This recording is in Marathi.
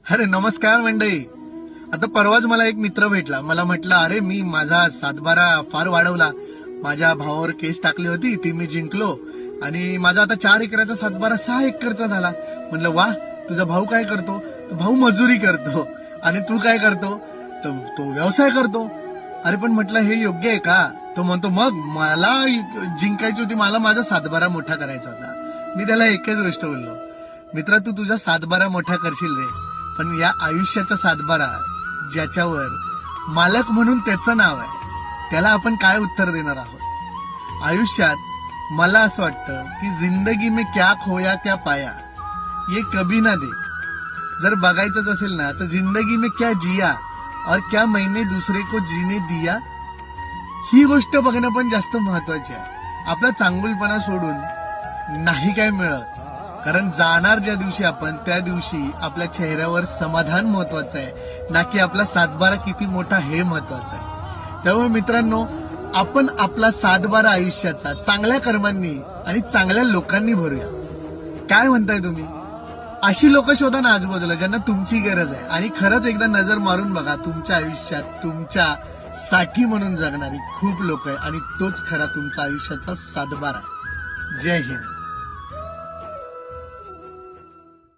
अरे नमस्कार मंडळी. आता परवाच मला एक मित्र भेटला. मला म्हटलं, अरे मी माझा सातबारा फार वाढवला, माझ्या भावावर केस टाकली होती, ती मी जिंकलो आणि माझा आता 4 एकराचा सातबारा 6 एकरचा झाला. म्हणलं वा, तुझा भाऊ काय करतो? तो भाऊ मजुरी करतो. आणि तू काय करतो? तो व्यवसाय करतो. अरे पण म्हटलं हे योग्य आहे का? तो म्हणतो मग मला जिंकायची होती, मला माझा सातबारा मोठा करायचा होता. मी त्याला एकच गोष्ट बोललो, मित्रा तू तुझा सातबारा मोठा करशील रे, पण या आयुष्याचा सातबारा ज्याच्यावर मालक म्हणून त्याचं नाव आहे, त्याला आपण काय उत्तर देणार आहोत? आयुष्यात मला असं वाटतं की जिंदगी में क्या खोया क्या पाया ये कभी ना देख. जर बघायचंच असेल ना तर जिंदगी में क्या जिया और क्या मैंने दूसरे को जीने दिया, ही गोष्ट बघणं पण जास्त महत्वाची आहे. आपला चांगुलपणा सोडून नाही काय मिळत, कारण जाणार ज्या दिवशी आपण त्या दिवशी आपल्या चेहऱ्यावर समाधान महत्वाचं आहे, ना की आपला सातबारा किती मोठा हे महत्वाचं आहे. त्यामुळे मित्रांनो, आपण आपला सातबारा आयुष्याचा चांगल्या कर्मांनी आणि चांगल्या लोकांनी भरूया. काय म्हणताय तुम्ही? अशी लोक शोधा ना आजूबाजूला ज्यांना तुमची गरज आहे, आणि खरंच एकदा नजर मारून बघा, तुमच्या आयुष्यात तुमच्या साठी म्हणून जगणारी खूप लोक आहे, आणि तोच खरा तुमचा आयुष्याचा सातबारा. जय हिंद.